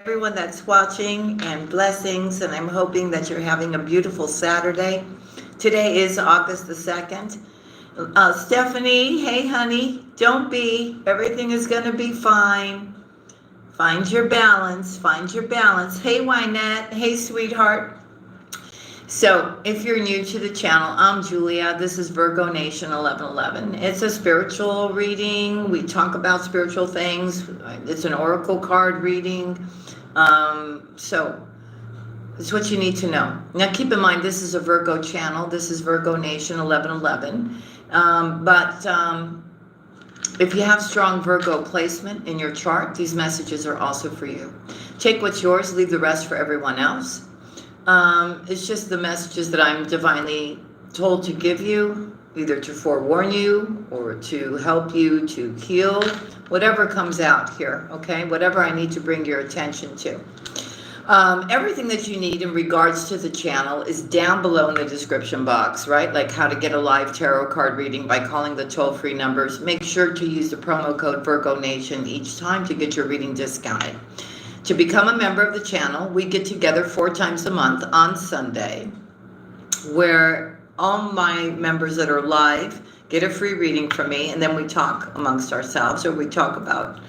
everyone that's watching, and blessings, and I'm hoping that you're having a beautiful Saturday. Today is August the 2nd. Stephanie, hey honey, don't be. Everything is going to be fine. Find your balance. Find your balance. Hey Wynette, hey sweetheart. So, if you're new to the channel, I'm Julia. This is Virgo Nation 1111. It's a spiritual reading. We talk about spiritual things. It's an oracle card reading. So, it's what you need to know. Now, keep in mind, this is a Virgo channel. This is Virgo Nation 1111. If you have strong Virgo placement in your chart, these messages are also for you. Take what's yours, leave the rest for everyone else. It's just the messages that I'm divinely told to give you, either to forewarn you or to help you to heal, whatever comes out here, okay? Whatever I need to bring your attention to. Everything that you need in regards to the channel is down below in the description box, right? Like how to get a live tarot card reading by calling the toll-free numbers. Make sure to use the promo code Virgo Nation each time to get your reading discounted. To become a member of the channel, we get together 4 times a month on Sunday, where all my members that are live get a free reading from me, and then we talk amongst ourselves, or we talk about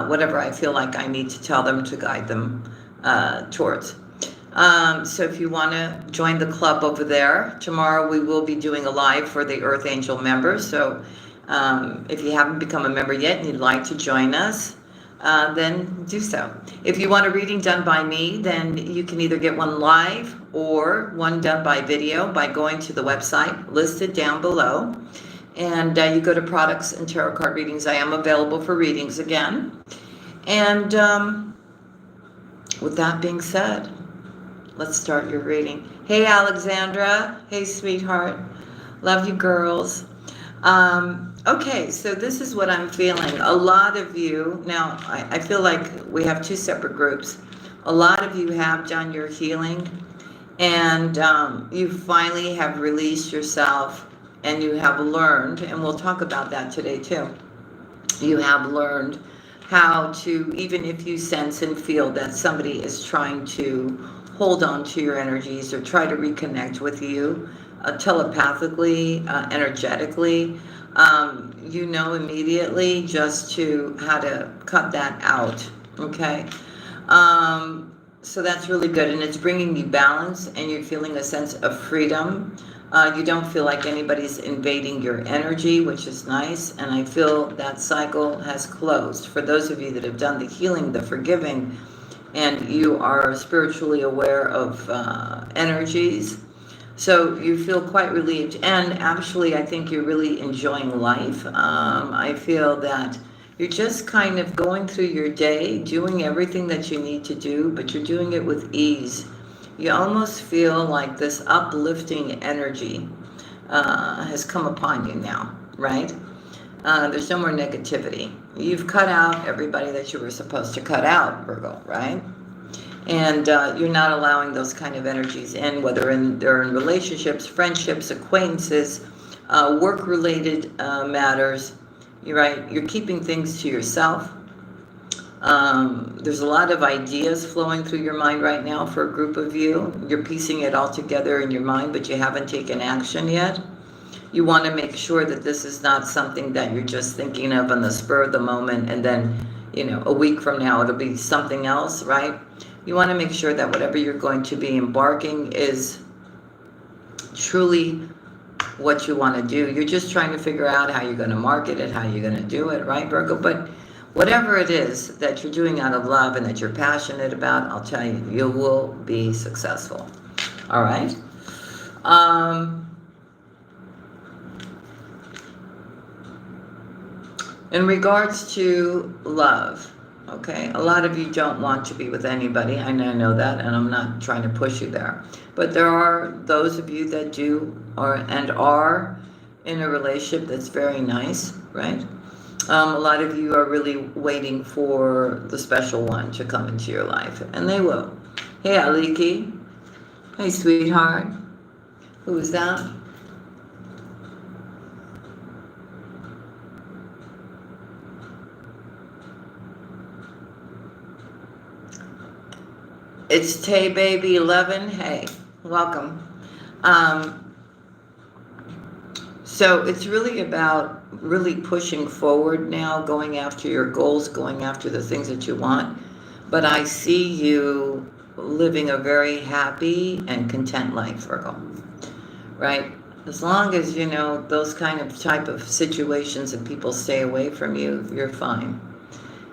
whatever I feel like I need to tell them to guide them towards. So if you want to join the club over there, tomorrow we will be doing a live for the Earth Angel members. So if you haven't become a member yet and you'd like to join us, then do so. If you want a reading done by me, then you can either get one live or one done by video by going to the website listed down below. And you go to products and tarot card readings. I am available for readings again. And with that being said, let's start your reading. Hey, Alexandra. Hey, sweetheart. Love you, girls. Okay, so this is what I'm feeling. A lot of you, now I feel like we have 2 separate groups. A lot of you have done your healing, and you finally have released yourself, and you have learned, and we'll talk about that today too. You have learned how to, even if you sense and feel that somebody is trying to hold on to your energies or try to reconnect with you telepathically, energetically, you know immediately just to how to cut that out, okay? So that's really good, and it's bringing you balance, and you're feeling a sense of freedom. You don't feel like anybody's invading your energy, which is nice, and I feel that cycle has closed. For those of you that have done the healing, the forgiving, and you are spiritually aware of energies, so you feel quite relieved, and actually I think you're really enjoying life. I feel that you're just kind of going through your day, doing everything that you need to do, but you're doing it with ease. You almost feel like this uplifting energy has come upon you now, right? There's no more negativity. You've cut out everybody that you were supposed to cut out, Virgo, right? And you're not allowing those kind of energies in, whether they're in relationships, friendships, acquaintances, work-related matters. You're right. You're keeping things to yourself. There's a lot of ideas flowing through your mind right now for a group of you. You're piecing it all together in your mind, but you haven't taken action yet. You want to make sure that this is not something that you're just thinking of on the spur of the moment, and then, a week from now it'll be something else, right? You want to make sure that whatever you're going to be embarking is truly what you want to do. You're just trying to figure out how you're going to market it, how you're going to do it, right, Virgo? But whatever it is that you're doing out of love and that you're passionate about, I'll tell you, you will be successful. All right? In regards to love, okay, a lot of you don't want to be with anybody. I know that, and I'm not trying to push you there. But there are those of you that do and are in a relationship that's very nice, right? A lot of you are really waiting for the special one to come into your life, and they will. Hey, Aliki. Hey, sweetheart. Who is that? It's Tay Baby 11. Hey, welcome. Um, so it's really about really pushing forward now, going after your goals, going after the things that you want. But I see you living a very happy and content life, Virgo, right? As long as, you know, those kind of type of situations and people stay away from you, you're fine.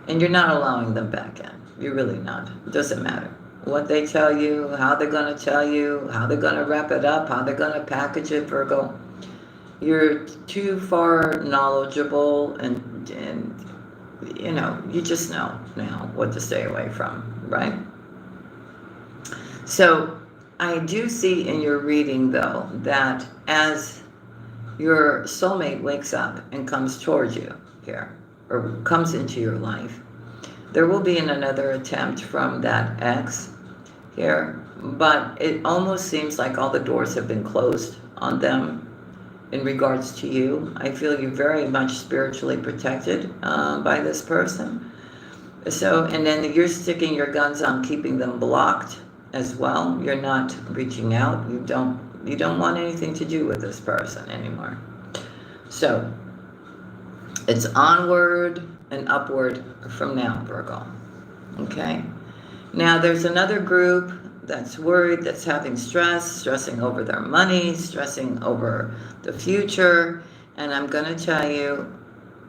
And you're not allowing them back in. You're really not. It doesn't matter what they tell you, how they're going to tell you, how they're going to wrap it up, how they're going to package it, Virgo. You're too far knowledgeable and you know, you just know now what to stay away from, right? So I do see in your reading, though, that as your soulmate wakes up and comes towards you here, or comes into your life, there will be another attempt from that ex here, but it almost seems like all the doors have been closed on them in regards to you. I feel you're very much spiritually protected by this person. So, and then you're sticking your guns on keeping them blocked as well. You're not reaching out. You don't want anything to do with this person anymore. So it's onward and upward from now, Virgo. Okay? Now there's another group that's worried, that's having stressing over their money, stressing over the future. And I'm going to tell you,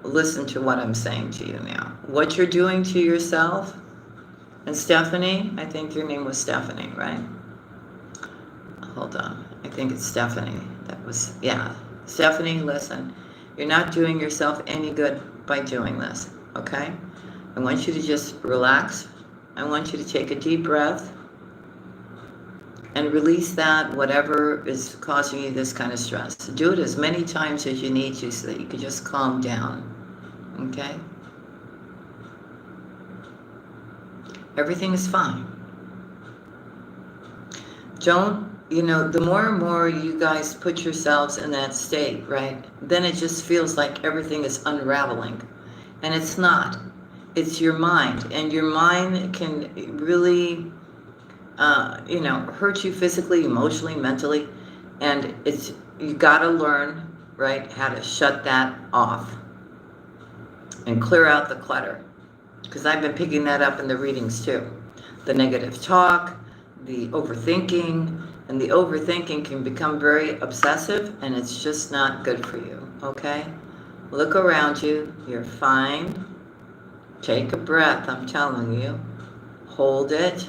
listen to what I'm saying to you now. What you're doing to yourself, and Stephanie, I think your name was Stephanie, right? Hold on. I think it's Stephanie. That was, yeah. Stephanie, listen. You're not doing yourself any good by doing this, okay? I want you to just relax. I want you to take a deep breath and release that, whatever is causing you this kind of stress. Do it as many times as you need to so that you can just calm down, okay? Everything is fine. Don't, you know, the more and more you guys put yourselves in that state, right, then it just feels like everything is unraveling. And it's not. It's your mind. And your mind can really, you know, hurt you physically, emotionally, mentally. And it's, you got to learn, right, how to shut that off and clear out the clutter. Because I've been picking that up in the readings too. The negative talk, the overthinking, and the overthinking can become very obsessive, and it's just not good for you, okay? Look around you. You're fine. Take a breath, I'm telling you. Hold it,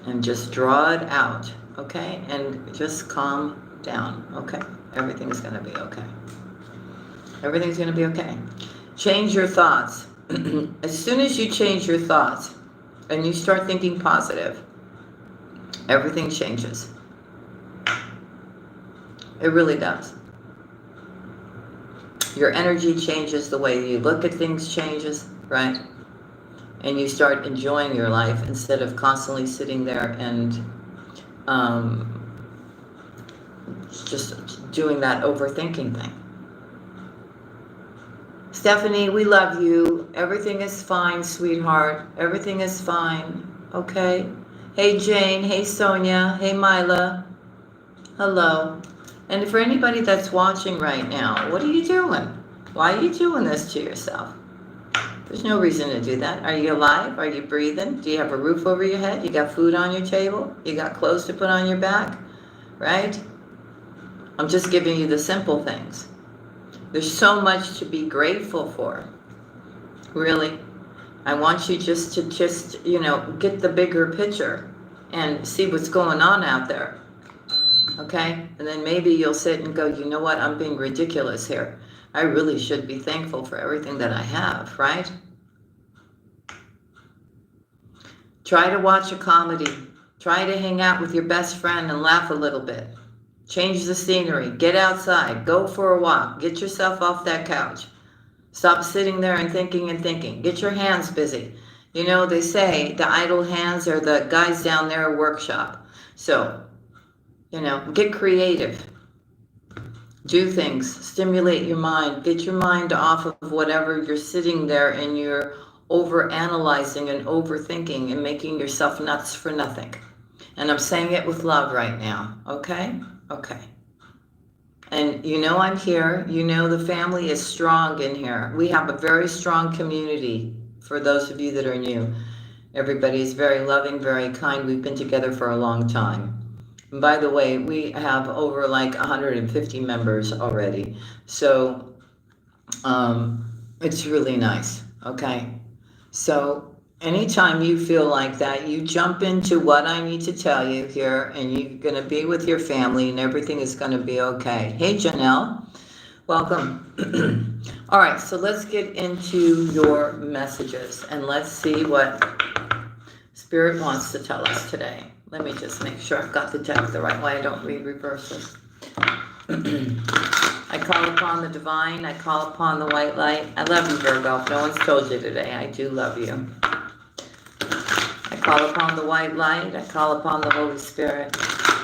and just draw it out, okay? And just calm down, okay? Everything's going to be okay. Everything's going to be okay. Change your thoughts. As soon as you change your thoughts and you start thinking positive, everything changes. It really does. Your energy changes, the way you look at things changes, right? And you start enjoying your life instead of constantly sitting there and just doing that overthinking thing. Stephanie, we love you. Everything is fine, sweetheart. Everything is fine. Okay? Hey, Jane. Hey, Sonia. Hey, Mila. Hello. And for anybody that's watching right now, what are you doing? Why are you doing this to yourself? There's no reason to do that. Are you alive? Are you breathing? Do you have a roof over your head? You got food on your table? You got clothes to put on your back? Right? I'm just giving you the simple things. There's so much to be grateful for. Really. I want you just to you know, get the bigger picture and see what's going on out there. Okay? And then maybe you'll sit and go, you know what? I'm being ridiculous here. I really should be thankful for everything that I have, right? Try to watch a comedy. Try to hang out with your best friend and laugh a little bit. Change the scenery. Get outside. Go for a walk. Get yourself off that couch. Stop sitting there and thinking. Get your hands busy. You know, they say the idle hands are the guys down there at workshop. So, you know, get creative. Do things. Stimulate your mind. Get your mind off of whatever you're sitting there and you're over analyzing and overthinking and making yourself nuts for nothing. And I'm saying it with love right now, okay? Okay. And you know I'm here. You know the family is strong in here. We have a very strong community for those of you that are new. Everybody is very loving, very kind. We've been together for a long time. And by the way, we have over like 150 members already. So it's really nice, okay? So anytime you feel like that, you jump into what I need to tell you here, and you're going to be with your family, and everything is going to be okay. Hey, Janelle, welcome. All right, so let's get into your messages, and let's see what Spirit wants to tell us today. Let me just make sure I've got the deck the right way. I don't read reverses. I call upon the divine. I call upon the white light. I love you, Virgo. If no one's told you today, I do love you. I call upon the white light. I call upon the Holy Spirit.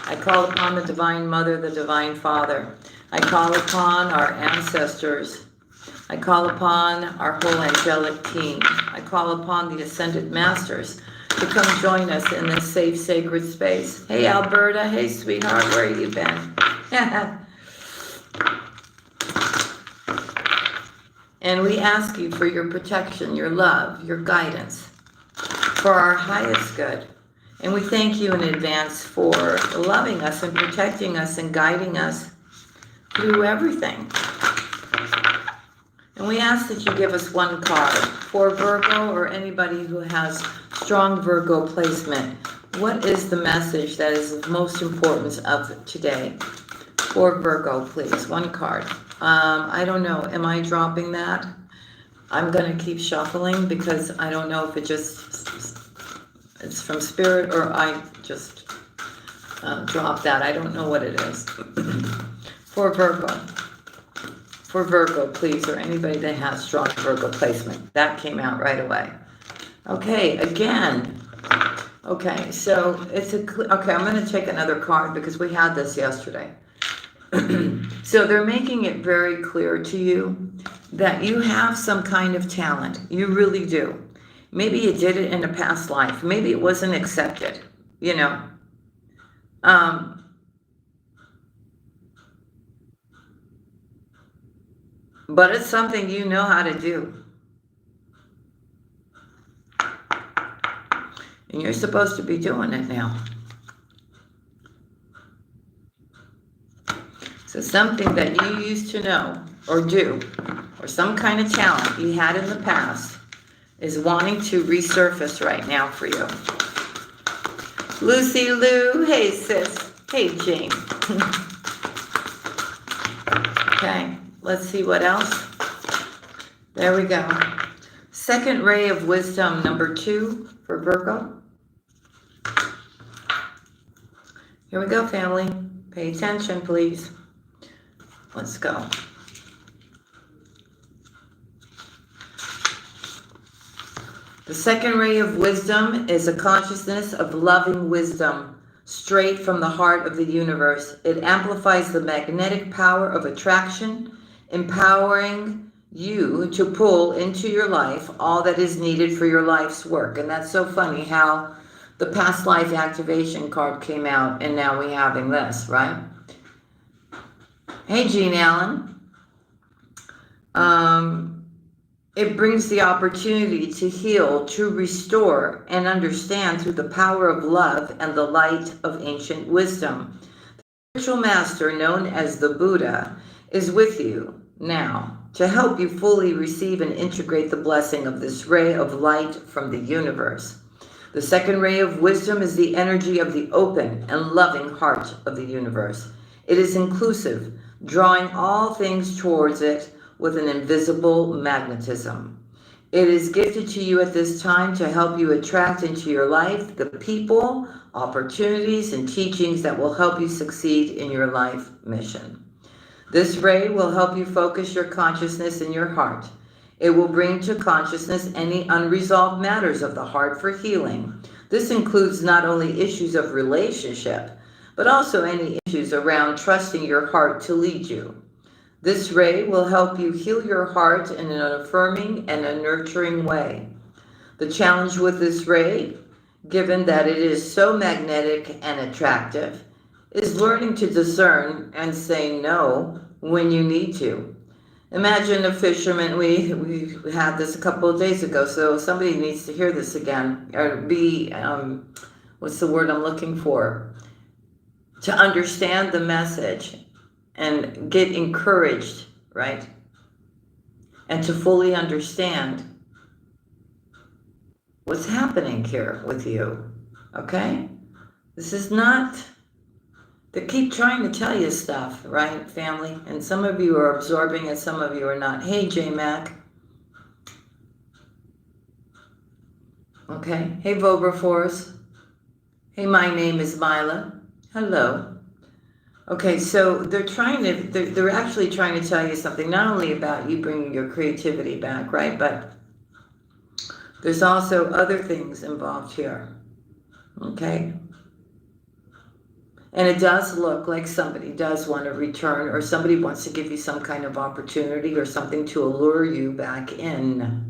I call upon the Divine Mother, the Divine Father. I call upon our ancestors. I call upon our whole angelic team. I call upon the Ascended Masters to come join us in this safe, sacred space. Hey, Alberta. Hey, sweetheart. Where have you been? And we ask you for your protection, your love, your guidance, for our highest good. And we thank you in advance for loving us and protecting us and guiding us through everything. And we ask that you give us one card for Virgo or anybody who has strong Virgo placement. What is the message that is of most importance of today? For Virgo, please, one card. I don't know. Am I dropping that? I'm going to keep shuffling because I don't know if it's from Spirit or I just dropped that. I don't know what it is. For Virgo. For Virgo, please, or anybody that has strong Virgo placement. That came out right away. Okay, again. Okay, so it's okay, I'm going to take another card because we had this yesterday. So they're making it very clear to you that you have some kind of talent. You really do. Maybe you did it in a past life. Maybe it wasn't accepted, you know. But it's something you know how to do. And you're supposed to be doing it now. So something that you used to know or do, or some kind of talent you had in the past, is wanting to resurface right now for you. Lucy Lou, hey sis. Hey Jane. Okay, let's see what else. There we go. Second ray of wisdom, number 2 for Virgo. Here we go, family. Pay attention, please. Let's go. The second ray of wisdom is a consciousness of loving wisdom, straight from the heart of the universe. It amplifies the magnetic power of attraction, empowering you to pull into your life all that is needed for your life's work. And that's so funny how the past life activation card came out and now we're having this, right? Hey, Jean Allen. It brings the opportunity to heal, to restore, and understand through the power of love and the light of ancient wisdom. The spiritual master, known as the Buddha, is with you now to help you fully receive and integrate the blessing of this ray of light from the universe. The second ray of wisdom is the energy of the open and loving heart of the universe. It is inclusive, drawing all things towards it with an invisible magnetism. It is gifted to you at this time to help you attract into your life the people, opportunities, and teachings that will help you succeed in your life mission. This ray will help you focus your consciousness in your heart. It will bring to consciousness any unresolved matters of the heart for healing. This includes not only issues of relationship, but also any issues around trusting your heart to lead you. This ray will help you heal your heart in an affirming and a nurturing way. The challenge with this ray, given that it is so magnetic and attractive, is learning to discern and say no when you need to. Imagine a fisherman. We had this a couple of days ago, so somebody needs to hear this again, or be, what's the word I'm looking for? To understand the message and get encouraged, right? And to fully understand what's happening here with you, okay? This is not, they keep trying to tell you stuff, right, family? And some of you are absorbing and some of you are not. Hey, J-Mac. Okay. Hey, Voberforce. Hey, my name is Mila. Hello. Okay, so they're actually trying to tell you something, not only about you bringing your creativity back, right? But there's also other things involved here, okay? And it does look like somebody does want to return, or somebody wants to give you some kind of opportunity or something to allure you back in.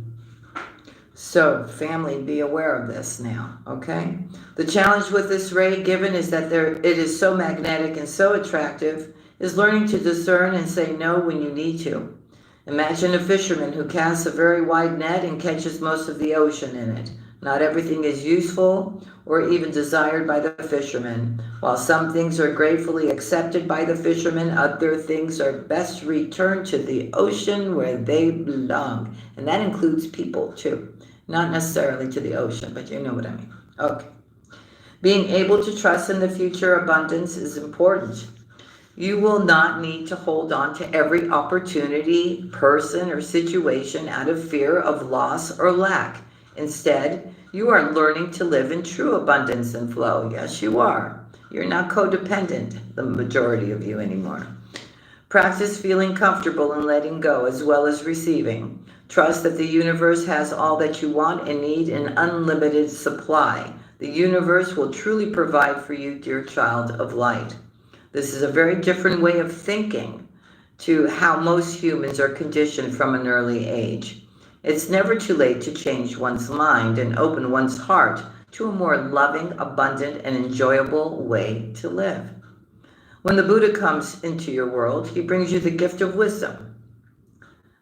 So, family, be aware of this now, okay? The challenge with this ray given is that it is so magnetic and so attractive, is learning to discern and say no when you need to. Imagine a fisherman who casts a very wide net and catches most of the ocean in it. Not everything is useful or even desired by the fisherman. While some things are gratefully accepted by the fisherman, other things are best returned to the ocean where they belong. And that includes people too. Not necessarily to the ocean, but you know what I mean. Okay. Being able to trust in the future abundance is important. You will not need to hold on to every opportunity, person, or situation out of fear of loss or lack. Instead, you are learning to live in true abundance and flow. Yes, you are. You're not codependent, the majority of you anymore. Practice feeling comfortable and letting go as well as receiving. Trust that the universe has all that you want and need in unlimited supply. The universe will truly provide for you, dear child of light. This is a very different way of thinking to how most humans are conditioned from an early age. It's never too late to change one's mind and open one's heart to a more loving, abundant, and enjoyable way to live. When the Buddha comes into your world, he brings you the gift of wisdom.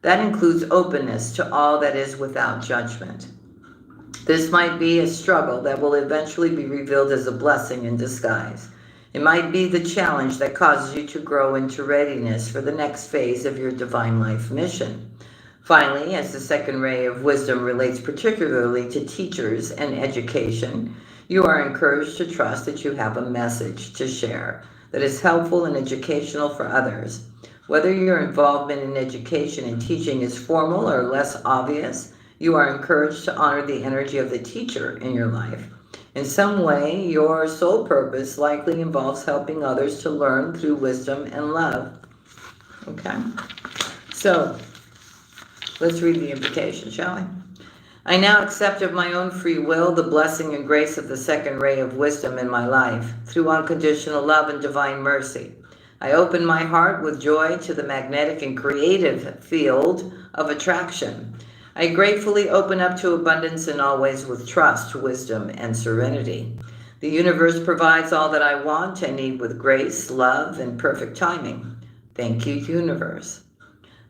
That includes openness to all that is without judgment. This might be a struggle that will eventually be revealed as a blessing in disguise. It might be the challenge that causes you to grow into readiness for the next phase of your divine life mission. Finally, as the second ray of wisdom relates particularly to teachers and education, you are encouraged to trust that you have a message to share that is helpful and educational for others. Whether your involvement in education and teaching is formal or less obvious, you are encouraged to honor the energy of the teacher in your life. In some way, your sole purpose likely involves helping others to learn through wisdom and love. Okay? So, let's read the invocation, shall we? I now accept of my own free will the blessing and grace of the second ray of wisdom in my life, through unconditional love and divine mercy. I open my heart with joy to the magnetic and creative field of attraction. I gratefully open up to abundance in all ways with trust, wisdom, and serenity. The universe provides all that I want and need with grace, love, and perfect timing. Thank you, universe.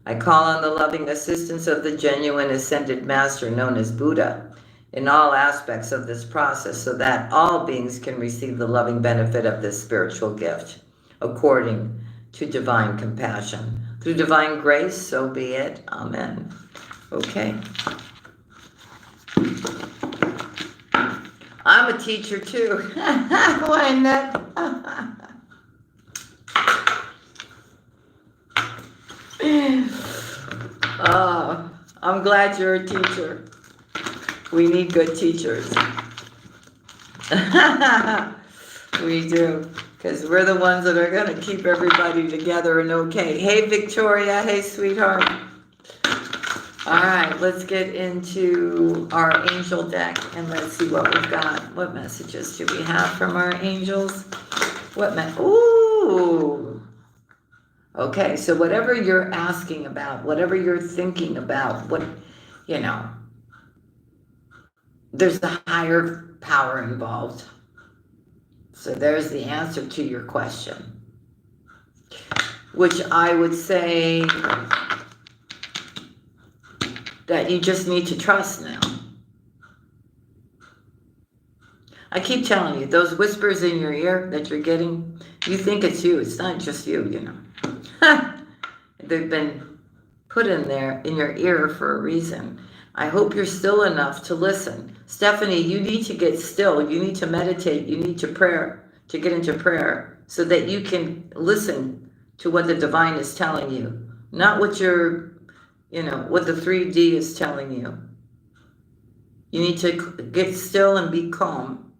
I call on the loving assistance of the genuine ascended master known as Buddha in all aspects of this process so that all beings can receive the loving benefit of this spiritual gift, according to divine compassion. Through divine grace, so be it. Amen. Okay. I'm a teacher too. Why not? Oh, I'm glad you're a teacher. We need good teachers. We do, because we're the ones that are going to keep everybody together and okay. Hey, Victoria. Hey, sweetheart. All right, let's get into our angel deck and let's see what we've got. What messages do we have from our angels? Ooh. Okay, so whatever you're asking about, whatever you're thinking about, there's a higher power involved. So there's the answer to your question, which I would say that you just need to trust now. I keep telling you, those whispers in your ear that you're getting, you think it's you. It's not just you, you know. They've been put in there in your ear for a reason. I hope you're still enough to listen. Stephanie, you need to get still. You need to meditate. You need to get into prayer so that you can listen to what the divine is telling you. Not what what the 3D is telling you. You need to get still and be calm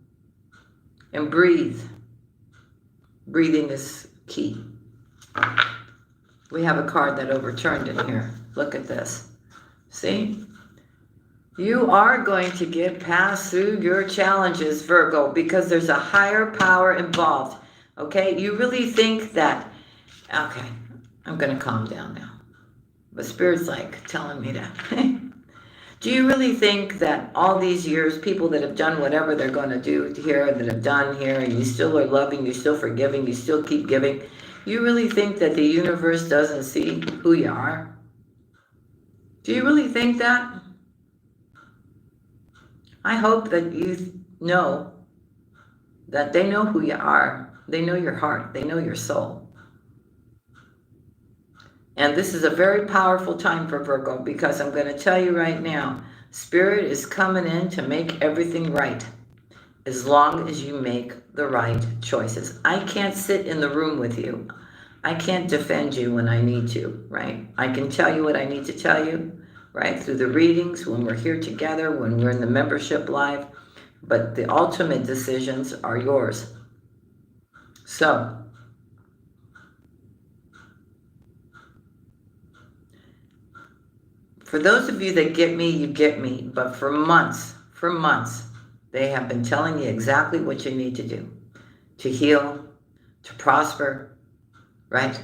and breathe. Breathing is key. We have a card that overturned in here. Look at this. See? You are going to get past through your challenges, Virgo, because there's a higher power involved. Okay? You really think that... Okay, I'm going to calm down now. But Spirit's like telling me to... Do you really think that all these years, people that have done whatever they're going to do here, that have done here, and you still are loving, you're still forgiving, you still keep giving, you really think that the universe doesn't see who you are? Do you really think that? I hope that you know that they know who you are. They know your heart. They know your soul. And this is a very powerful time for Virgo, because I'm going to tell you right now, Spirit is coming in to make everything right, as long as you make the right choices. I can't sit in the room with you. I can't defend you when I need to, right? I can tell you what I need to tell you, right? Through the readings, when we're here together, when we're in the membership live, but the ultimate decisions are yours. So, for those of you that get me, you get me. But for months, they have been telling you exactly what you need to do to heal, to prosper, right?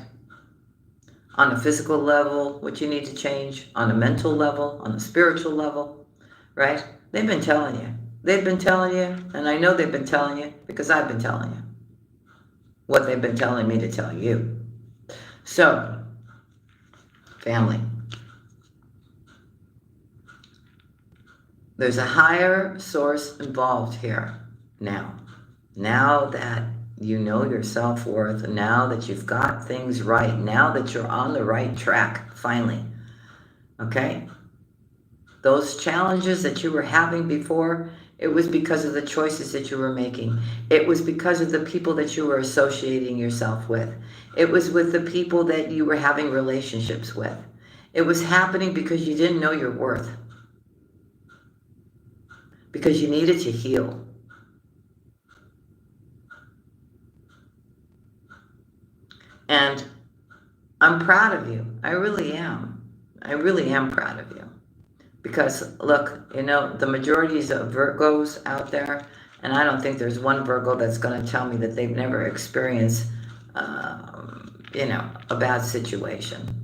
On a physical level, what you need to change, on a mental level, on a spiritual level, right? They've been telling you. They've been telling you, and I know they've been telling you because I've been telling you what they've been telling me to tell you. So, family, there's a higher source involved here now. Now that you know your self-worth, now that you've got things right, now that you're on the right track, finally, okay? Those challenges that you were having before, it was because of the choices that you were making. It was because of the people that you were associating yourself with. It was with the people that you were having relationships with. It was happening because you didn't know your worth. Because you needed to heal. And I'm proud of you. I really am. I really am proud of you. Because, look, the majorities of Virgos out there, and I don't think there's one Virgo that's going to tell me that they've never experienced, a bad situation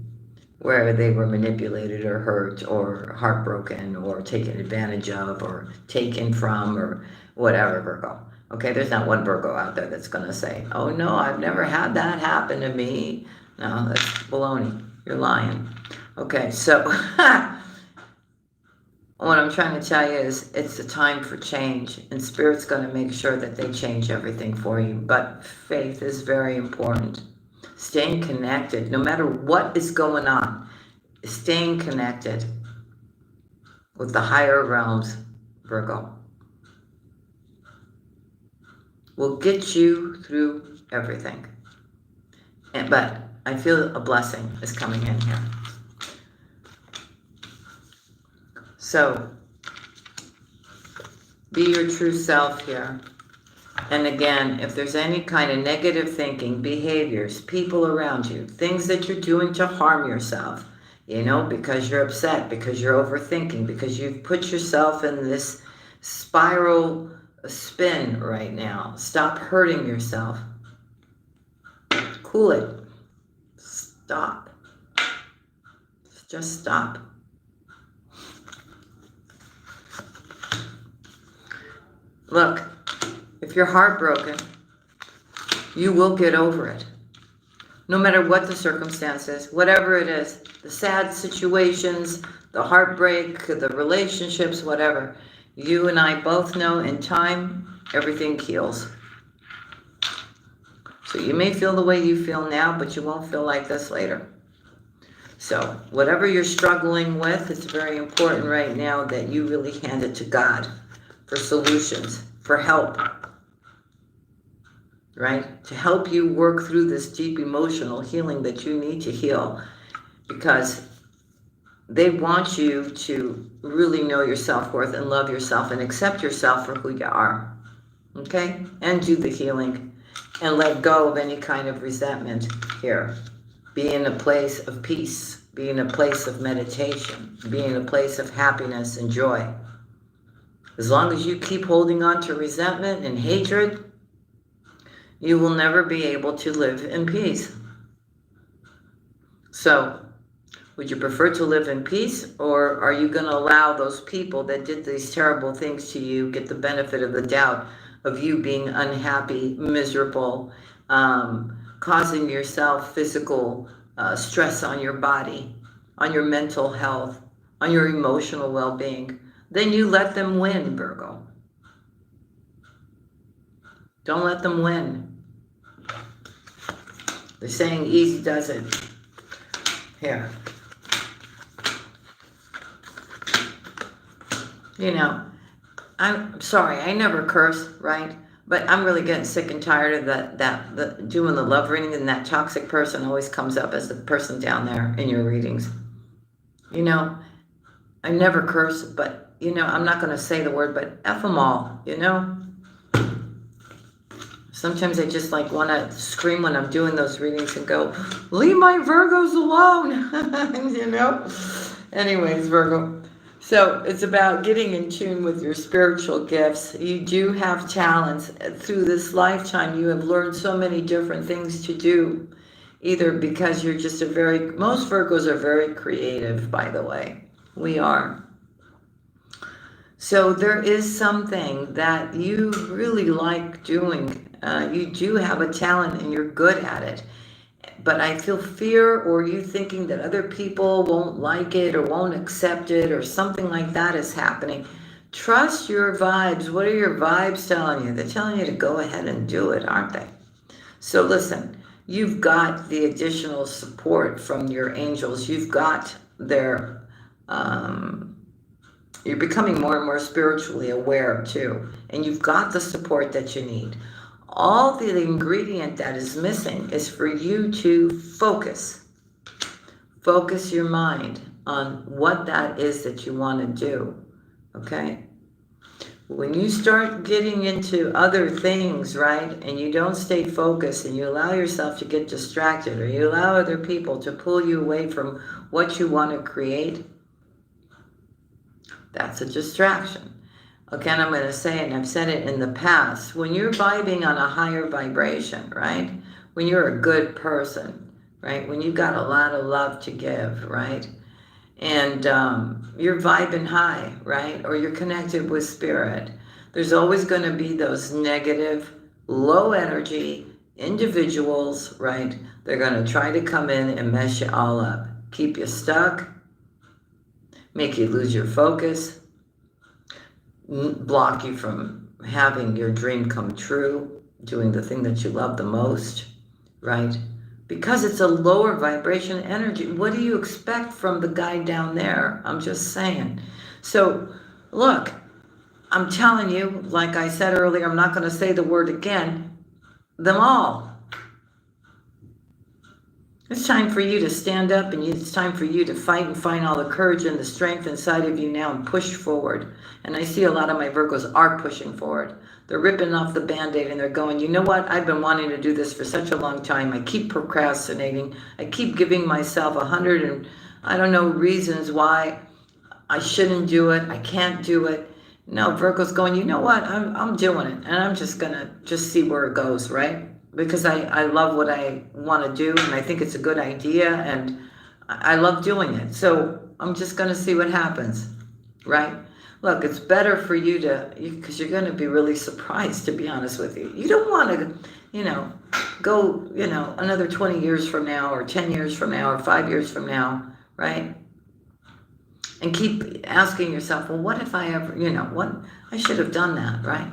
where they were manipulated or hurt or heartbroken or taken advantage of or taken from or whatever, Virgo. Okay, there's not one Virgo out there that's going to say, oh, no, I've never had that happen to me. No, that's baloney. You're lying. Okay, so what I'm trying to tell you is it's a time for change, and Spirit's going to make sure that they change everything for you. But faith is very important. Staying connected, no matter what is going on, staying connected with the higher realms, Virgo, will get you through everything. But I feel a blessing is coming in here. So, be your true self here. And again, if there's any kind of negative thinking, behaviors, people around you, things that you're doing to harm yourself, because you're upset, because you're overthinking, because you've put yourself in this spiral spin right now. Stop hurting yourself. Cool it. Stop. Just stop. Look, if you're heartbroken, you will get over it. No matter what the circumstances, whatever it is, the sad situations, the heartbreak, the relationships, whatever. You and I both know in time, everything heals. So you may feel the way you feel now, but you won't feel like this later. So whatever you're struggling with, it's very important right now that you really hand it to God for solutions, for help. Right? To help you work through this deep emotional healing that you need to heal, because they want you to really know your self-worth and love yourself and accept yourself for who you are. Okay? And do the healing and let go of any kind of resentment here. Be in a place of peace. Be in a place of meditation. Be in a place of happiness and joy. As long as you keep holding on to resentment and hatred, you will never be able to live in peace. So, would you prefer to live in peace, or are you going to allow those people that did these terrible things to you get the benefit of the doubt of you being unhappy, miserable, causing yourself physical stress on your body, on your mental health, on your emotional well-being? Then you let them win, Virgo. Don't let them win. They're saying easy does it. Here. You know, I'm sorry, I never curse, right? But I'm really getting sick and tired of doing the love reading, and that toxic person always comes up as the person down there in your readings. You know, I never curse, but, you know, I'm not going to say the word, but F them all, you know? Sometimes I just like want to scream when I'm doing those readings and go, leave my Virgos alone, you know? Anyways, Virgo. So it's about getting in tune with your spiritual gifts. You do have talents. Through this lifetime, you have learned so many different things to do, either because you're just most Virgos are very creative, by the way. We are. So there is something that you really like doing. You do have a talent and you're good at it. But I feel fear, or you thinking that other people won't like it or won't accept it or something like that is happening. Trust your vibes. What are your vibes telling you? They're telling you to go ahead and do it, aren't they? So listen, you've got the additional support from your angels. You've got their... you're becoming more and more spiritually aware too. And you've got the support that you need. All the ingredient that is missing is for you to focus. Focus your mind on what that is that you want to do. Okay? When you start getting into other things, right, and you don't stay focused and you allow yourself to get distracted, or you allow other people to pull you away from what you want to create, that's a distraction. Again, I'm going to say, and I've said it in the past, when you're vibing on a higher vibration, right? When you're a good person, right? When you've got a lot of love to give, right? And you're vibing high, right? Or you're connected with spirit. There's always going to be those negative, low energy individuals, right? They're going to try to come in and mess you all up. Keep you stuck. Make you lose your focus. Block you from having your dream come true, doing the thing that you love the most, right? Because it's a lower vibration energy. What do you expect from the guy down there? I'm just saying. So, look, I'm telling you, like I said earlier, I'm not going to say the word again, them all. It's time for you to stand up, and it's time for you to fight and find all the courage and the strength inside of you now and push forward. And I see a lot of my Virgos are pushing forward. They're ripping off the Band-Aid and they're going, you know what? I've been wanting to do this for such a long time. I keep procrastinating. I keep giving myself 100 and I don't know reasons why I shouldn't do it. I can't do it. No, Virgo's going, you know what? I'm doing it. And I'm just going to see where it goes, right? Because I love what I want to do, and I think it's a good idea, and I love doing it. So I'm just going to see what happens, right? Look, it's better for you to, because you're going to be really surprised, to be honest with you. You don't want to, go, another 20 years from now or 10 years from now or 5 years from now, right? And keep asking yourself, well, what if I ever, what, I should have done that, right?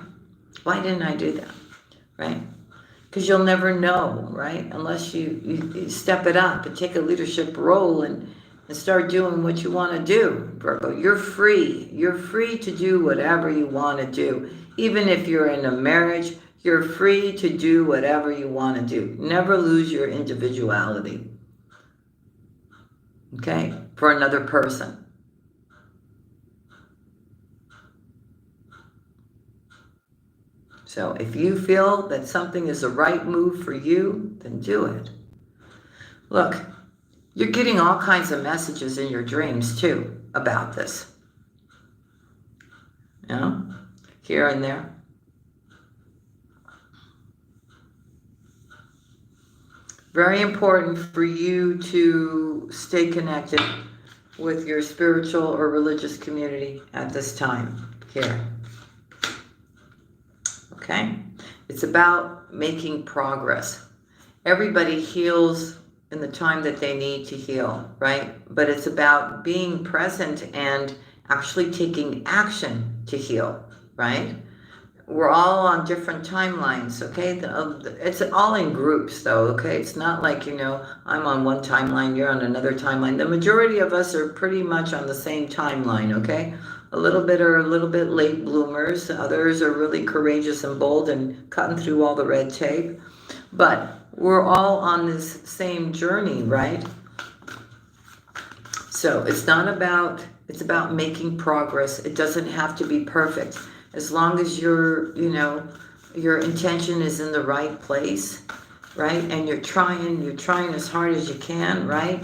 Why didn't I do that, right? Because you'll never know, right? Unless you step it up and take a leadership role and start doing what you want to do, Virgo. You're free. You're free to do whatever you want to do. Even if you're in a marriage, you're free to do whatever you want to do. Never lose your individuality, okay, for another person. So if you feel that something is the right move for you, then do it. Look, you're getting all kinds of messages in your dreams too about this. Here and there. Very important for you to stay connected with your spiritual or religious community at this time here. Okay? It's about making progress. Everybody heals in the time that they need to heal, right? But it's about being present and actually taking action to heal, right? We're all on different timelines, okay? It's all in groups, though, okay? It's not like, I'm on one timeline, you're on another timeline. The majority of us are pretty much on the same timeline, okay? A little bit are a little bit late bloomers. Others are really courageous and bold and cutting through all the red tape. But we're all on this same journey, right? So it's about making progress. It doesn't have to be perfect. As long as your intention is in the right place, right? And you're trying as hard as you can, right?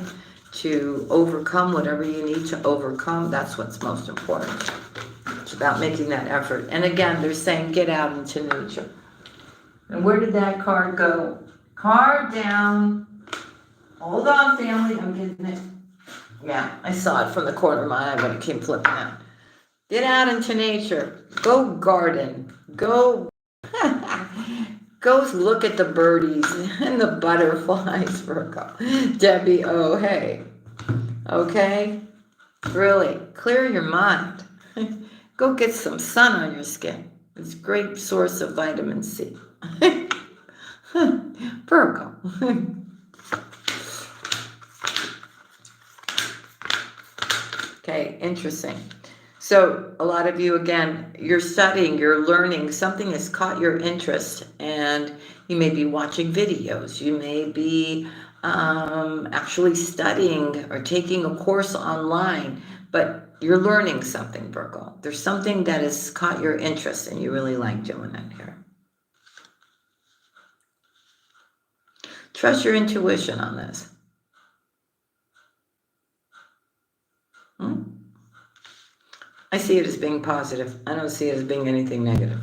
To overcome whatever you need to overcome. That's what's most important. It's about making that effort. And again, they're saying get out into nature. And where did that card go? Card down. Hold on, family. I'm getting it. Yeah, I saw it from the corner of my eye when it came flipping out. Get out into nature. Go garden. Go look at the birdies and the butterflies, Virgo. Debbie, oh, hey. Okay? Really, clear your mind. Go get some sun on your skin. It's a great source of vitamin C. Virgo. Okay, interesting. So a lot of you, again, you're studying, you're learning, something has caught your interest, and you may be watching videos. You may be actually studying or taking a course online, but you're learning something, Virgo. There's something that has caught your interest and you really like doing it here. Trust your intuition on this. I see it as being positive. I don't see it as being anything negative.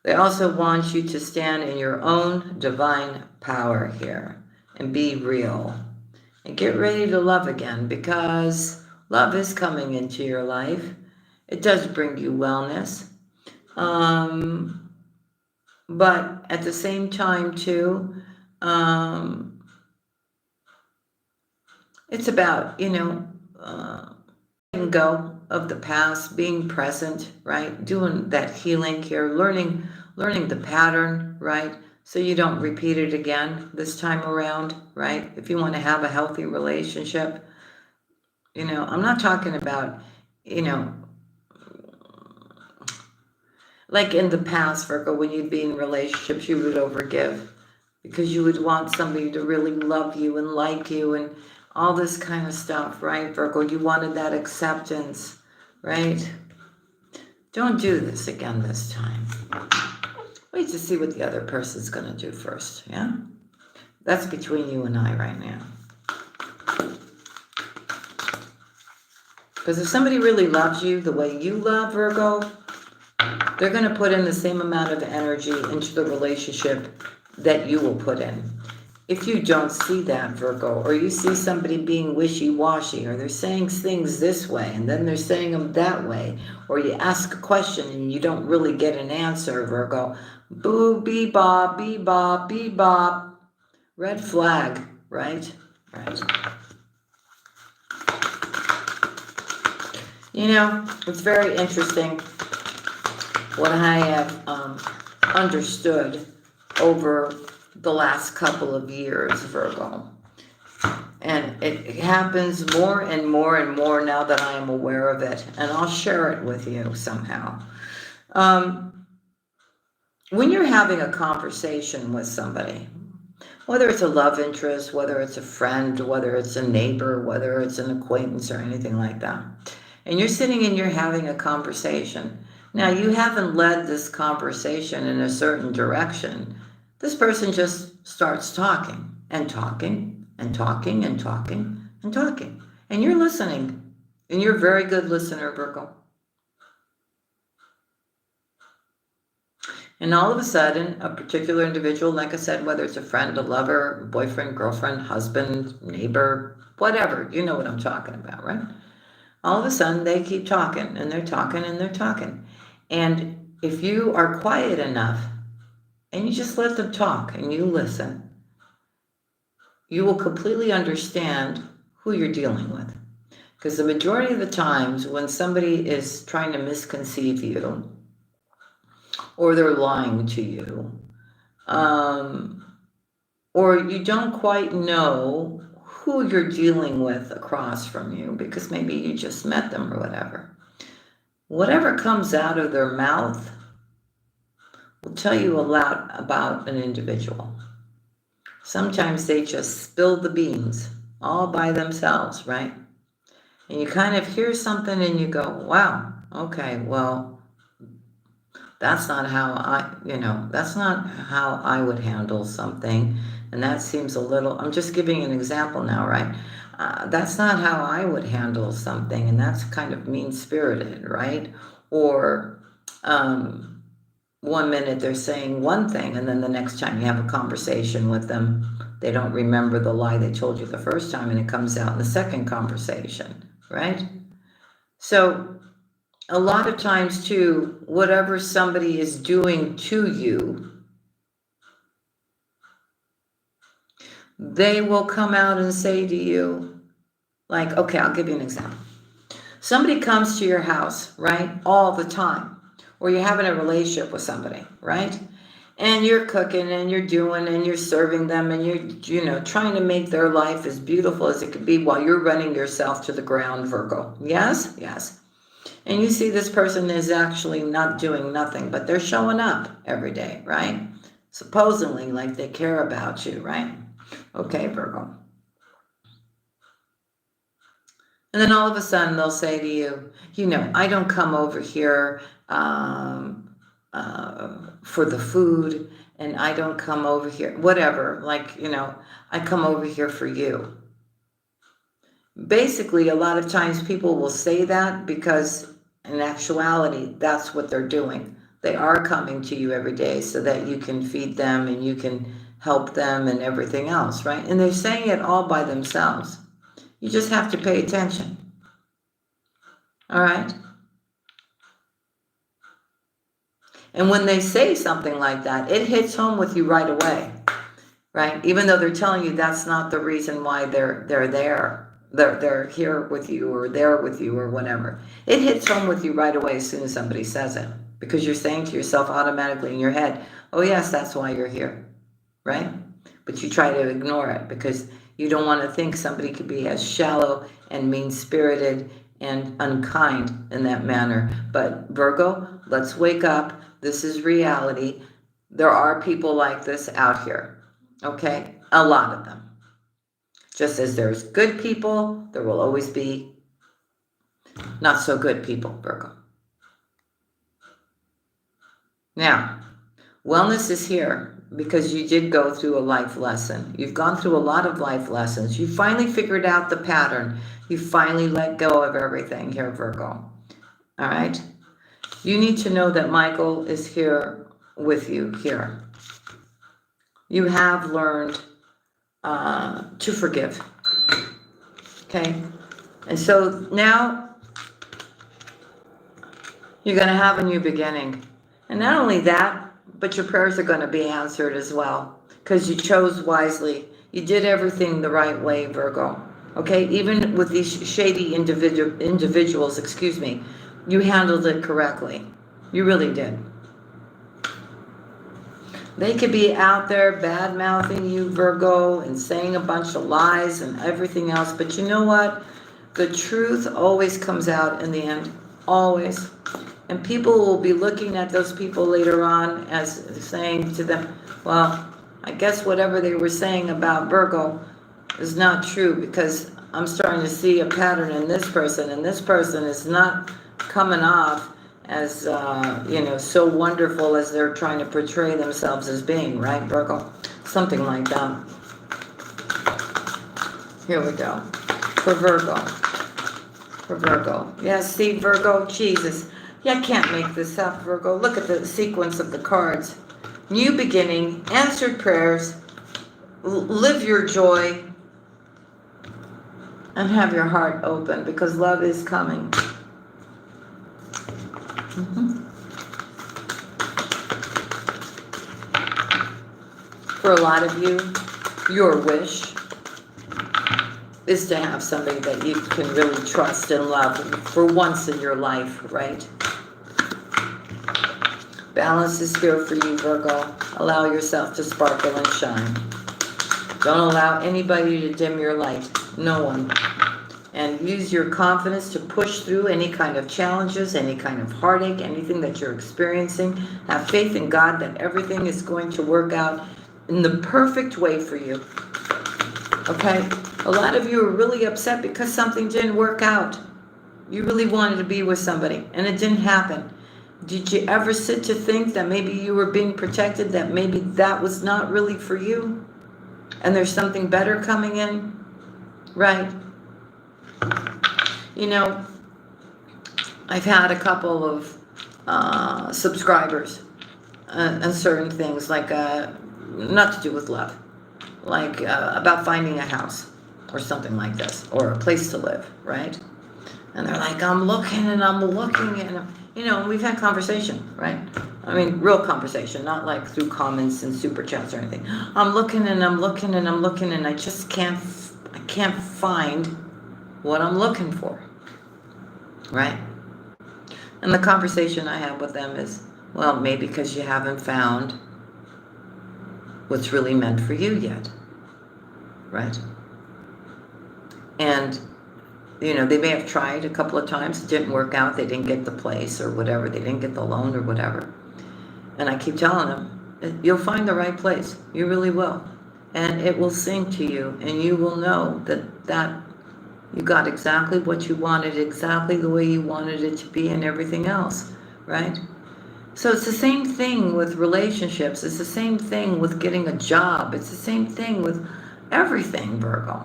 They also want you to stand in your own divine power here and be real. And get ready to love again, because love is coming into your life. It does bring you wellness. But at the same time, too, it's about, letting go of the past, being present, right? Doing that healing here, learning the pattern, right? So you don't repeat it again this time around, right? If you want to have a healthy relationship, I'm not talking about, like in the past, Virgo, when you'd be in relationships, you would overgive because you would want somebody to really love you and like you and all this kind of stuff, right, Virgo? You wanted that acceptance, right? Don't do this again this time. Wait to see what the other person's going to do first, yeah? That's between you and I right now. Because if somebody really loves you the way you love, Virgo, they're going to put in the same amount of energy into the relationship that you will put in. if you don't see that, Virgo, or you see somebody being wishy-washy, or they're saying things this way and then they're saying them that way, or you ask a question and you don't really get an answer, Virgo, boo, bee-bop, bee-bop, bee-bop, red flag, right? Right. You know, it's very interesting what I have understood over the last couple of years, Virgo. And it happens more and more and more now that I am aware of it. And I'll share it with you somehow. When you're having a conversation with somebody, whether it's a love interest, whether it's a friend, whether it's a neighbor, whether it's an acquaintance or anything like that, and you're sitting and you're having a conversation. Now, you haven't led this conversation in a certain direction. This person just starts talking and talking and talking and talking and talking. And you're listening. And you're a very good listener, Virgo. And all of a sudden, a particular individual, like I said, whether it's a friend, a lover, boyfriend, girlfriend, husband, neighbor, whatever, you know what I'm talking about, right? All of a sudden, they keep talking, and they're talking, and they're talking. And if you are quiet enough, and you just let them talk, and you listen, you will completely understand who you're dealing with. Because the majority of the times, when somebody is trying to misconceive you, or they're lying to you, or you don't quite know who you're dealing with across from you because maybe you just met them or whatever comes out of their mouth will tell you a lot about an individual. Sometimes they just spill the beans all by themselves, right? And you kind of hear something and you go, wow, okay, well, that's not how that's not how I would handle something. And that seems a little, I'm just giving an example now, right? That's not how I would handle something. And that's kind of mean-spirited, right? Or one minute they're saying one thing, and then the next time you have a conversation with them, they don't remember the lie they told you the first time, and it comes out in the second conversation, right? So a lot of times, too, whatever somebody is doing to you, they will come out and say to you, like, okay, I'll give you an example. Somebody comes to your house, right, all the time, or you're having a relationship with somebody, right? And you're cooking and you're doing and you're serving them and you're, trying to make their life as beautiful as it could be while you're running yourself to the ground, Virgo. Yes? Yes. And you see this person is actually not doing nothing, but they're showing up every day, right? Supposedly, like they care about you, right? Okay, Virgo. And then all of a sudden they'll say to you, I don't come over here for the food, and I don't come over here, whatever, I come over here for you. Basically, a lot of times people will say that because in actuality, that's what they're doing. They are coming to you every day so that you can feed them and you can help them and everything else, right? And they're saying it all by themselves. You just have to pay attention. All right? And when they say something like that, it hits home with you right away, right? Even though they're telling you that's not the reason why they're there. They're here with you or there with you or whatever. It hits home with you right away as soon as somebody says it, because you're saying to yourself automatically in your head, oh yes, that's why you're here, right? But you try to ignore it because you don't want to think somebody could be as shallow and mean-spirited and unkind in that manner. But Virgo, let's wake up. This is reality. There are people like this out here, okay? A lot of them. Just as there's good people, there will always be not so good people, Virgo. Now, wellness is here because you did go through a life lesson. You've gone through a lot of life lessons. You finally figured out the pattern. You finally let go of everything here, Virgo. All right? You need to know that Michael is here with you here. You have learned to forgive. Okay? And so now you're going to have a new beginning. And not only that, but your prayers are going to be answered as well, because you chose wisely. You did everything the right way, Virgo. Okay? Even with these shady individuals, you handled it correctly. You really did. They could be out there bad-mouthing you, Virgo, and saying a bunch of lies and everything else. But you know what? The truth always comes out in the end. Always. And people will be looking at those people later on as saying to them, well, I guess whatever they were saying about Virgo is not true, because I'm starting to see a pattern in this person, and this person is not coming off as, so wonderful as they're trying to portray themselves as being, right, Virgo? Something like that. Here we go. For Virgo. For Virgo. Yeah, see, Virgo, Jesus. Yeah, I can't make this up, Virgo. Look at the sequence of the cards. New beginning, answered prayers, live your joy, and have your heart open, because love is coming. For a lot of you, your wish is to have somebody that you can really trust and love for once in your life, right? Balance is here for you, Virgo. Allow yourself to sparkle and shine. Don't allow anybody to dim your light. No one. And use your confidence to push through any kind of challenges, any kind of heartache, anything that you're experiencing. Have faith in God that everything is going to work out in the perfect way for you. Okay? A lot of you are really upset because something didn't work out. You really wanted to be with somebody, and it didn't happen. Did you ever sit to think that maybe you were being protected, that maybe that was not really for you, and there's something better coming in? Right? You know, I've had a couple of subscribers and certain things, like not to do with love, like about finding a house or something like this, or a place to live, right? And they're like, I'm looking and I'm looking, and we've had conversation, right? I mean, real conversation, not like through comments and super chats or anything. I'm looking and I'm looking and I'm looking, and I just can't find what I'm looking for, right? And the conversation I have with them is, well, maybe because you haven't found what's really meant for you yet, right? And they may have tried a couple of times, it didn't work out, they didn't get the place or whatever, they didn't get the loan or whatever. And I keep telling them, you'll find the right place, you really will. And it will sing to you, and you will know that you got exactly what you wanted, exactly the way you wanted it to be, and everything else, right? So it's the same thing with relationships, it's the same thing with getting a job, it's the same thing with everything, Virgo.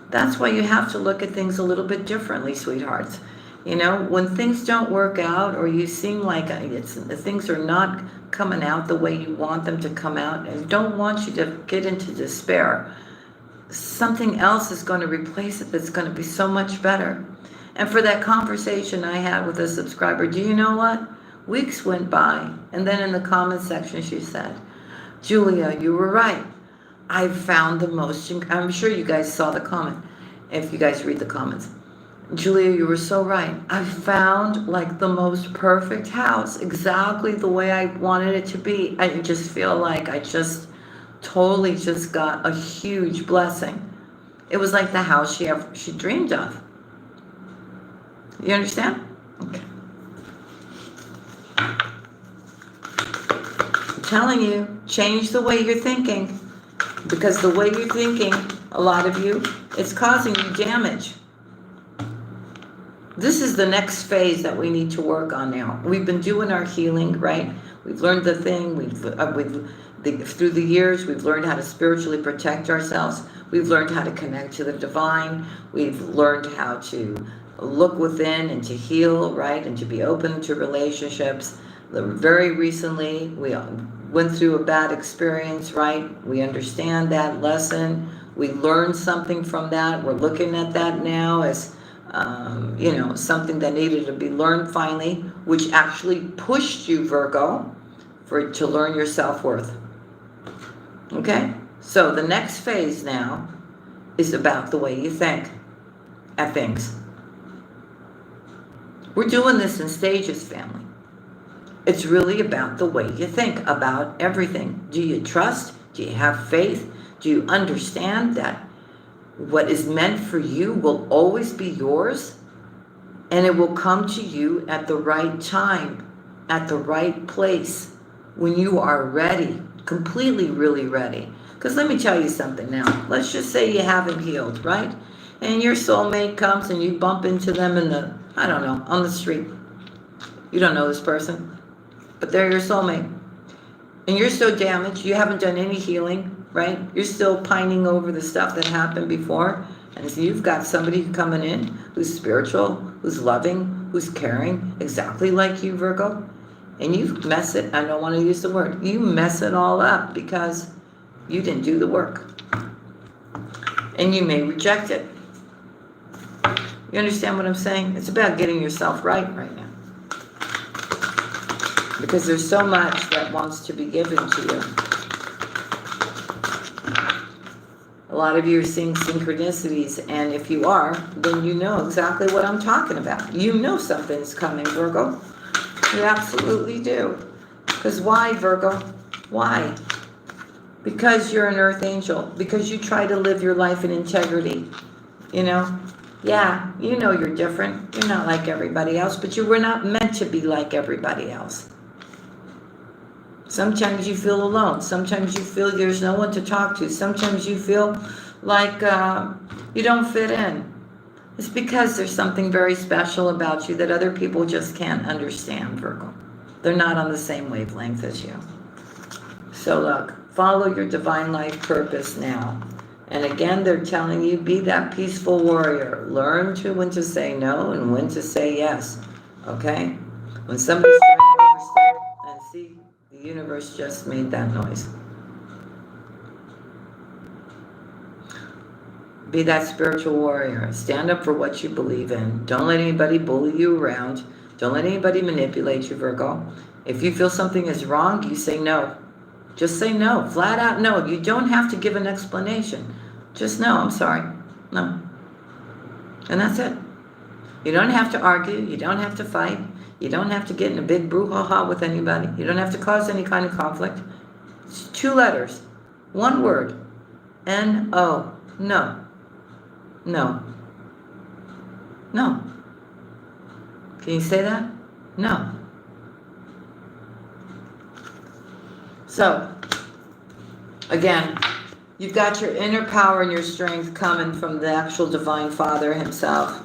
That's why you have to look at things a little bit differently, sweethearts. When things don't work out, or you seem like things are not coming out the way you want them to come out, and don't want you to get into despair. Something else is going to replace it that's going to be so much better. And for that conversation I had with a subscriber, do you know what? Weeks went by, and then in the comment section she said, Julia, you were right. I found the most, I'm sure you guys saw the comment, if you guys read the comments. Julia, you were so right. I found like the most perfect house, exactly the way I wanted it to be. I just feel like I just totally just got a huge blessing. It was like the house she dreamed of. You understand? Okay. I'm telling you, change the way you're thinking. Because the way you're thinking, a lot of you, it's causing you damage. This is the next phase that we need to work on now. We've been doing our healing, right? We've learned the thing. Through the years, we've learned how to spiritually protect ourselves. We've learned how to connect to the divine. We've learned how to look within and to heal, right? And to be open to relationships. Very recently, went through a bad experience, right? We understand that lesson. We learned something from that. We're looking at that now as, something that needed to be learned finally, which actually pushed you, Virgo, to learn your self-worth. Okay? So the next phase now is about the way you think at things. We're doing this in stages, family. It's really about the way you think about everything. Do you trust? Do you have faith? Do you understand that what is meant for you will always be yours? And it will come to you at the right time, at the right place, when you are ready, completely really ready. Because let me tell you something now. Let's just say you haven't healed, right? And your soulmate comes and you bump into them on the street. You don't know this person, but they're your soulmate. And you're so damaged, you haven't done any healing, right? You're still pining over the stuff that happened before. And so you've got somebody coming in who's spiritual, who's loving, who's caring, exactly like you, Virgo. And you mess it, I don't want to use the word, you mess it all up because you didn't do the work. And you may reject it. You understand what I'm saying? It's about getting yourself right now. Because there's so much that wants to be given to you. A lot of you are seeing synchronicities, and if you are, then you know exactly what I'm talking about. You know something's coming, Virgo. You absolutely do. Because why, Virgo? Why? Because you're an earth angel. Because you try to live your life in integrity. Yeah, you're different. You're not like everybody else, but you were not meant to be like everybody else. Sometimes you feel alone. Sometimes you feel there's no one to talk to. Sometimes you feel like you don't fit in. It's because there's something very special about you that other people just can't understand, Virgo. They're not on the same wavelength as you. So look, follow your divine life purpose now. And again, they're telling you, be that peaceful warrior. Learn when to say no and when to say yes. Okay? When somebody's trying to overstep, and see, the universe just made that noise. Be that spiritual warrior. Stand up for what you believe in. Don't let anybody bully you around. Don't let anybody manipulate you, Virgo. If you feel something is wrong, you say no. Just say no. Flat out no. You don't have to give an explanation. Just no, I'm sorry. No. And that's it. You don't have to argue. You don't have to fight. You don't have to get in a big brouhaha with anybody. You don't have to cause any kind of conflict. It's 2 letters. 1 word. N-O. No. No. No. Can you say that? No. So, again, you've got your inner power and your strength coming from the actual Divine Father himself,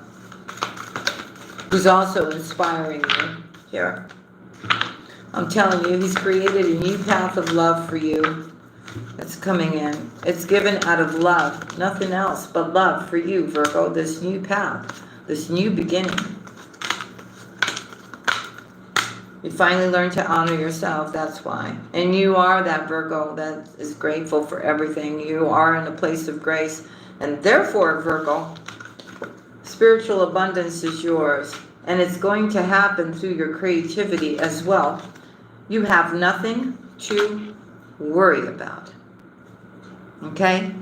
who's also inspiring you. Here. I'm telling you, he's created a new path of love for you that's coming in. It's given out of love, nothing else but love for you, Virgo, this new path, this new beginning. You finally learn to honor yourself, that's why. And you are that Virgo that is grateful for everything. You are in a place of grace. And therefore, Virgo, spiritual abundance is yours. And it's going to happen through your creativity as well. You have nothing to worry about. Okay?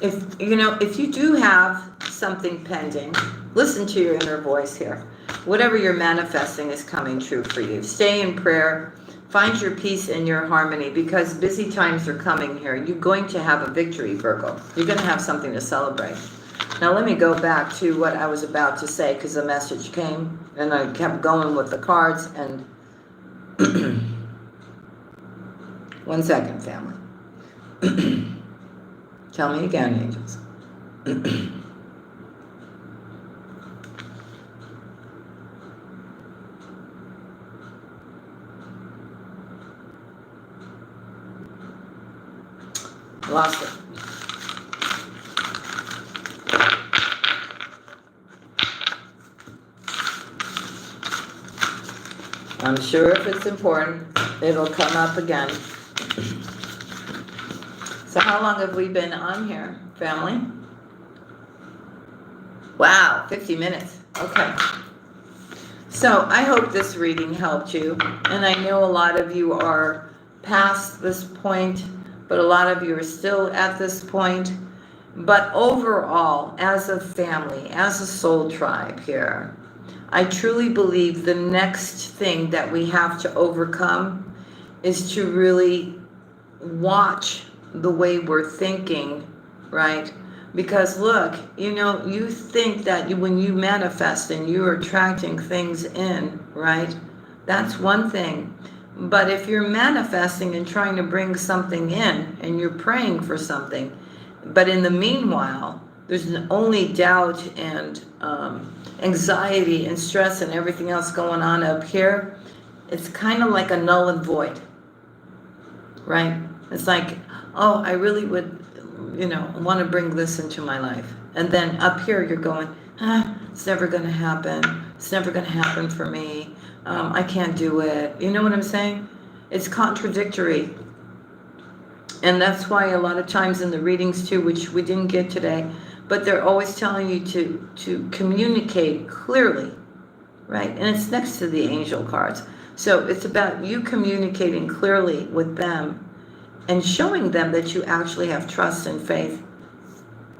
If you do have something pending, listen to your inner voice here. Whatever you're manifesting is coming true for you. Stay in prayer. Find your peace and your harmony, because busy times are coming here. You're going to have a victory, Virgo. You're going to have something to celebrate. Now let me go back to what I was about to say, because the message came and I kept going with the cards. And 1 second, family. Tell me again, angels. Lost it. I'm sure if it's important, it'll come up again. So how long have we been on here, family? Wow, 50 minutes. Okay. So I hope this reading helped you. And I know a lot of you are past this point, but a lot of you are still at this point. But overall, as a family, as a soul tribe here, I truly believe the next thing that we have to overcome is to really watch the way we're thinking, right? Because look, you think that when you manifest and you're attracting things in, right? That's one thing. But if you're manifesting and trying to bring something in and you're praying for something, but in the meanwhile, there's only doubt and anxiety and stress and everything else going on up here, it's kind of like a null and void, right? It's like, oh, I really would, want to bring this into my life. And then up here you're going, it's never going to happen. It's never going to happen for me. I can't do it. You know what I'm saying? It's contradictory. And that's why a lot of times in the readings too, which we didn't get today, but they're always telling you to communicate clearly, right? And it's next to the angel cards. So it's about you communicating clearly with them and showing them that you actually have trust and faith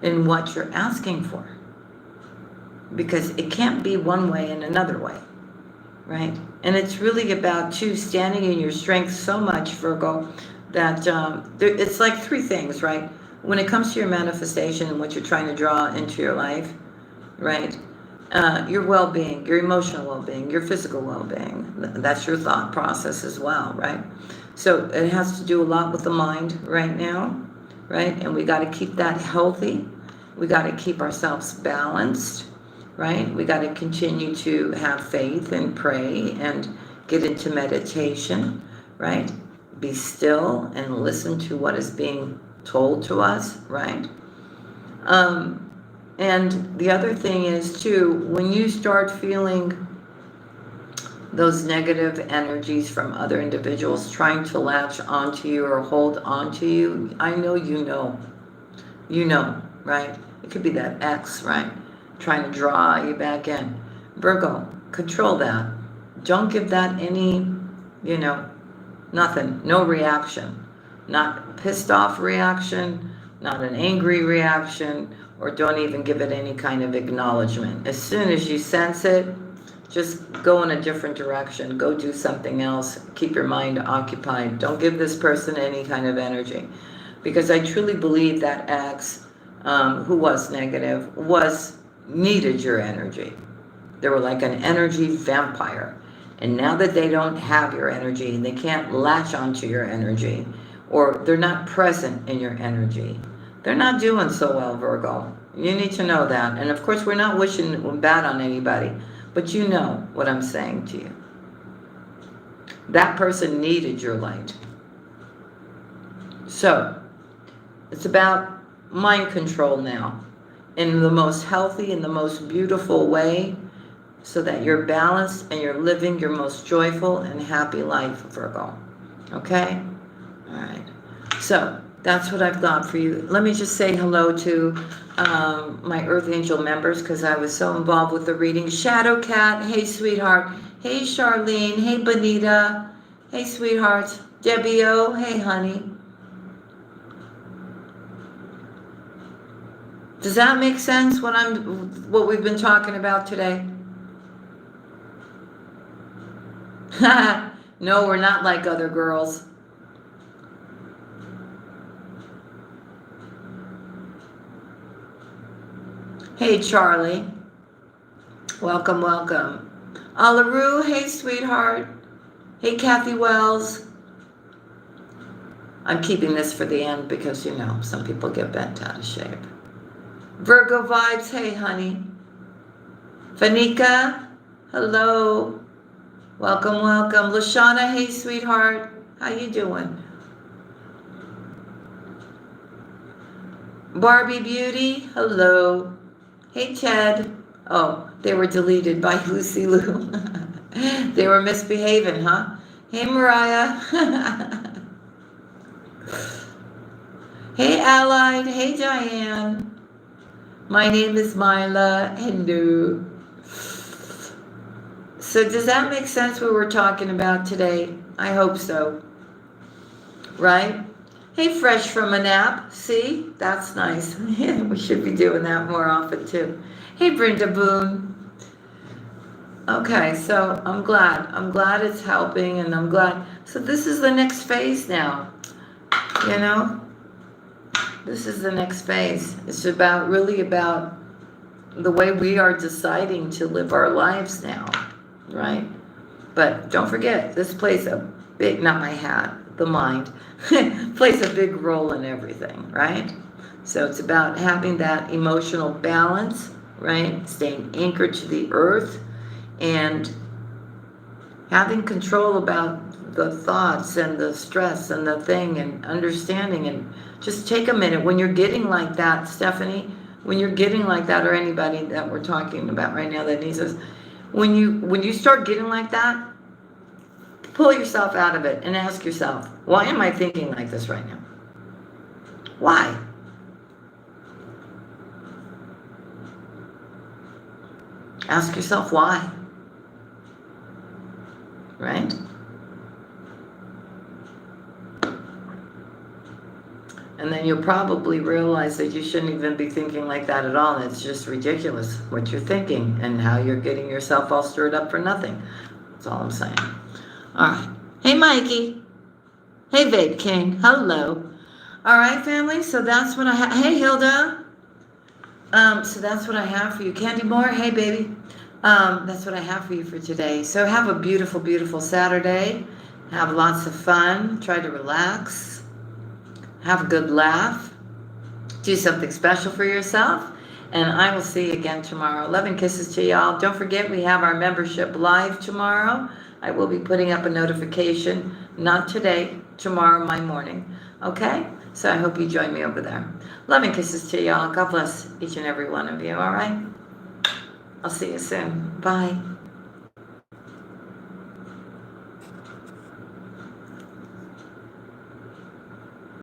in what you're asking for. Because it can't be one way and another way, right? And it's really about you standing in your strength so much, Virgo, that it's like three things, right? When it comes to your manifestation and what you're trying to draw into your life, right? Your well-being, your emotional well-being, your physical well-being. That's your thought process as well, right? So it has to do a lot with the mind right now, right? And we got to keep that healthy. We got to keep ourselves balanced, right? We got to continue to have faith and pray and get into meditation, right? Be still and listen to what is being told to us, right? And the other thing is too, when you start feeling those negative energies from other individuals trying to latch onto you or hold onto you, I know you know, right? It could be that ex, right? Trying to draw you back in. Virgo, control that. Don't give that any, nothing, no reaction. Not pissed off reaction, not an angry reaction, or don't even give it any kind of acknowledgement. As soon as you sense it, just go in a different direction. Go do something else. Keep your mind occupied. Don't give this person any kind of energy. Because I truly believe that ex, who was negative, needed your energy. They were like an energy vampire. And now that they don't have your energy and they can't latch onto your energy, or they're not present in your energy, they're not doing so well, Virgo. You need to know that. And of course, we're not wishing bad on anybody, but you know what I'm saying to you. That person needed your light. So it's about mind control now in the most healthy and the most beautiful way, so that you're balanced and you're living your most joyful and happy life, Virgo. Okay? All right. So that's what I've got for you. Let me just say hello to my Earth Angel members, because I was so involved with the reading. Shadow Cat, hey sweetheart. Hey Charlene, hey Bonita. Hey sweetheart. Debbie O, hey honey. Does that make sense what we've been talking about today? No, we're not like other girls. Hey, Charlie. Welcome, welcome. Alaroo, hey, sweetheart. Hey, Kathy Wells. I'm keeping this for the end because, some people get bent out of shape. Virgo vibes, hey, honey. Fanika, hello. Welcome, welcome. Lashana, hey, sweetheart. How you doing? Barbie Beauty, hello. Hey, Ted. Oh, they were deleted by Lucy Lou. They were misbehaving, huh? Hey, Mariah. Hey, Allied. Hey, Diane. My name is Mila. Hello. So does that make sense what we're talking about today? I hope so. Right? Hey, fresh from a nap. See? That's nice. Yeah, we should be doing that more often too. Hey, Brenda Boone. Okay, so I'm glad. I'm glad it's helping, and I'm glad. So this is the next phase now. You know? This is the next phase. It's really about the way we are deciding to live our lives now. Right? But don't forget, this plays a big, not my hat, the mind, plays a big role in everything, right? So it's about having that emotional balance, right? Staying anchored to the earth and having control about the thoughts and the stress and the thing and understanding. And just take a minute when you're getting like that, Stephanie, when you're getting like that, or anybody that we're talking about right now that needs us, when you start getting like that, pull yourself out of it and ask yourself, why am I thinking like this right now? Why? Ask yourself why. Right? And then you'll probably realize that you shouldn't even be thinking like that at all. It's just ridiculous what you're thinking and how you're getting yourself all stirred up for nothing. That's all I'm saying. All right. Hey, Mikey. Hey, Vape King. Hello. All right, family. So that's what I have. Hey, Hilda. So that's what I have for you. Candy Moore. Hey, baby. That's what I have for you for today. So have a beautiful, beautiful Saturday. Have lots of fun. Try to relax. Have a good laugh. Do something special for yourself. And I will see you again tomorrow. Love and kisses to y'all. Don't forget, we have our membership live tomorrow. I will be putting up a notification, not today, tomorrow, my morning. Okay? So I hope you join me over there. Love and kisses to y'all. God bless each and every one of you, all right? I'll see you soon. Bye.